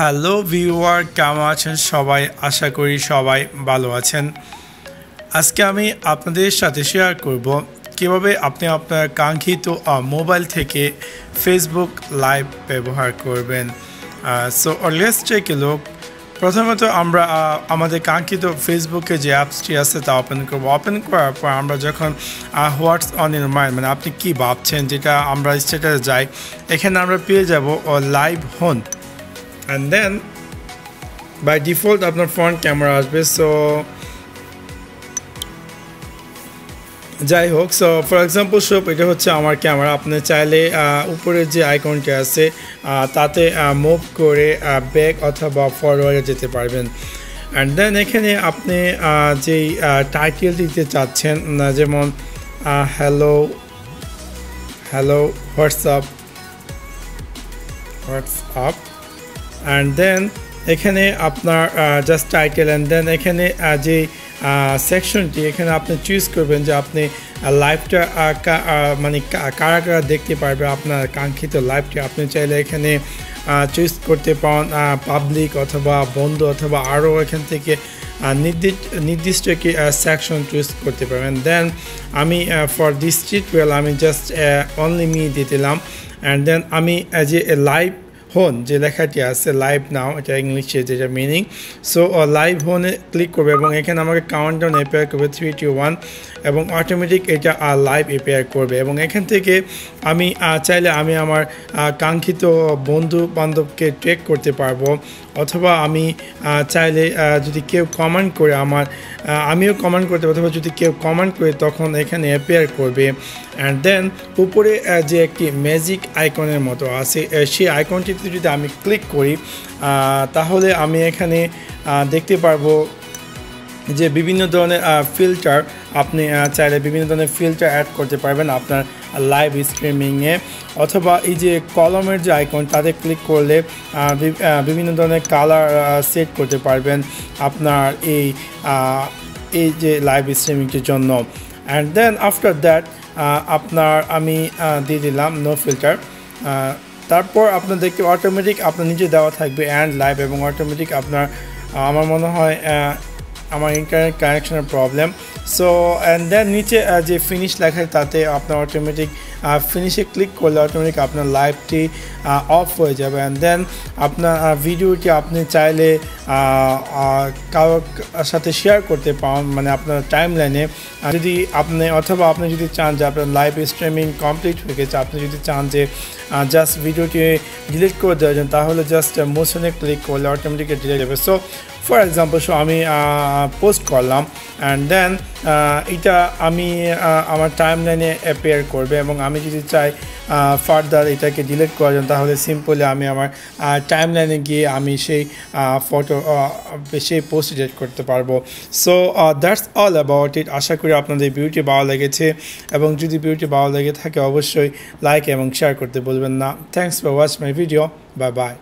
Hello viewer, কেমন আছেন সবাই? আশা করি সবাই ভালো আছেন। আজকে আমি আপনাদের সাথে শেয়ার করব কিভাবে আপনি আপনার কাঙ্ক্ষিত মোবাইল থেকে ফেসবুক লাইভ ব্যবহার করবেন। So let's take a look. প্রথমত আমরা আমাদের কাঙ্ক্ষিত ফেসবুকে যে অ্যাপসটি আছে তা ওপেন করব। ওপেন করার পর আমরা যখন হোয়াটস অন ইউর মাইন্ড, মানে আপনি কী ভাবছেন, যেটা আমরা স্ট্যাটাসে যাই, এখানে আমরা পেয়ে যাব লাইভ হোন। And then by default আপনার ফ্রন্ট ক্যামেরা আসবে। সো যাই হোক, সো ফর এক্সাম্পল শপ এটা হচ্ছে আমার ক্যামেরা। আপনি চাইলে উপরের যে আইকনটি আছে তাতে মুভ করে ব্যাক অথবা ফরওয়ার্ডে যেতে পারবেন। অ্যান্ড দেন এখানে আপনি যেই টাইটেল দিতে চাচ্ছেন, যেমন হ্যালো হোয়াটসঅ্যাপ, অ্যান্ড দেন এখানে আপনার জাস্ট টাইটেল, অ্যান্ড দেন এখানে যে সেকশনটি এখানে আপনি চুজ করবেন যে আপনি লাইভটা মানে কারা কারা দেখতে পারবে আপনার কাঙ্ক্ষিত লাইভটি। আপনি চাইলে এখানে চুজ করতে পারেন পাবলিক অথবা বন্ধু অথবা আরও এখান থেকে নির্দিষ্ট কি সেকশন চুজ করতে পারবেন। দেন আমি ফর দিস টিউটোরিয়াল আমি জাস্ট অনলি মি দিয়ে দিলাম। অ্যান্ড দেন আমি যে লাইভ হোন যে লেখাটি আছে, লাইভ নাও, এটা ইংলিশে যেটা মিনিং। সো লাইভ হোনে ক্লিক করবে এবং এখানে আমাকে কাউন্টডাউন অ্যাপিয়ার করবে 3, 2, 1 এবং অটোমেটিক এটা লাইভ অ্যাপিয়ার করবে। এবং এখান থেকে আমি চাইলে আমি আমার কাঙ্ক্ষিত বন্ধু বান্ধবকে ট্র্যাক করতে পারবো, অথবা আমি চাইলে যদি কেউ কমেন্ট করে আমিও কমেন্ট করতে পারবো, অথবা যদি কেউ কমেন্ট করে তখন এখানে অ্যাপিয়ার করবে। অ্যান্ড দেন উপরে যে একটি ম্যাজিক আইকনের মতো আছে, সেই আইকনটিতে যদি আমি ক্লিক করি তাহলে আমি এখানে দেখতে পারবো যে বিভিন্ন ধরনের ফিল্টার, আপনি চাইলে বিভিন্ন ধরনের ফিল্টার অ্যাড করতে পারবেন আপনার লাইভ স্ট্রিমিংয়ে, অথবা এই যে কলমের যে আইকন তাতে ক্লিক করলে বিভিন্ন ধরনের কালার সেট করতে পারবেন আপনার এই যে লাইভ স্ট্রিমিংটির জন্য। অ্যান্ড দেন আফটার দ্যাট আমি দিয়ে দিলাম নো ফিল্টার। তারপর আপনার দেখতে অটোমেটিক আপনার নিচে দেওয়া থাকবে অ্যান্ড লাইভ, এবং অটোমেটিক আমার মনে হয় আমার ইন্টারনেট কানেকশনের প্রবলেম। সো অ্যান্ড দেন নিচে যে ফিনিশ লেখা তাতে আপনার অটোমেটিক ফিনিশে ক্লিক করলে অটোমেটিক আপনার লাইভটি অফ হয়ে যাবে। অ্যান্ড দেন আপনার ভিডিওটি আপনি চাইলে কারোর সাথে শেয়ার করতে পারেন, মানে আপনার টাইম লাইনে যদি আপনি যদি চান যে আপনার লাইভ স্ট্রিমিং কমপ্লিট হয়ে গেছে, আপনি যদি চান যে জাস্ট ভিডিওটি ডিলিট করে দেওয়ার জন্য, তাহলে জাস্ট মোশনে ক্লিক করলে অটোমেটিক ডিলিট যাবে। সো ফর এক্সাম্পল আমি পোস্ট করলাম, অ্যান্ড দেন এটা আমি আমার টাইম লাইনে অ্যাপিয়ার করবে, এবং আমি যদি চাই ফার্দার এটাকে ডিলিট করার জন্য, তাহলে সিম্পলি আমি আমার টাইম লাইনে গিয়ে আমি সেই সেই পোস্ট ডিলিট করতে পারবো। So that's all about it. আশা করি আপনাদের ভিডিওটি ভালো লেগেছে, এবং যদি ভিডিওটি ভালো লেগে থাকে অবশ্যই লাইক এবং শেয়ার করতে বলবেন না। Thanks for watch my video. Bye bye.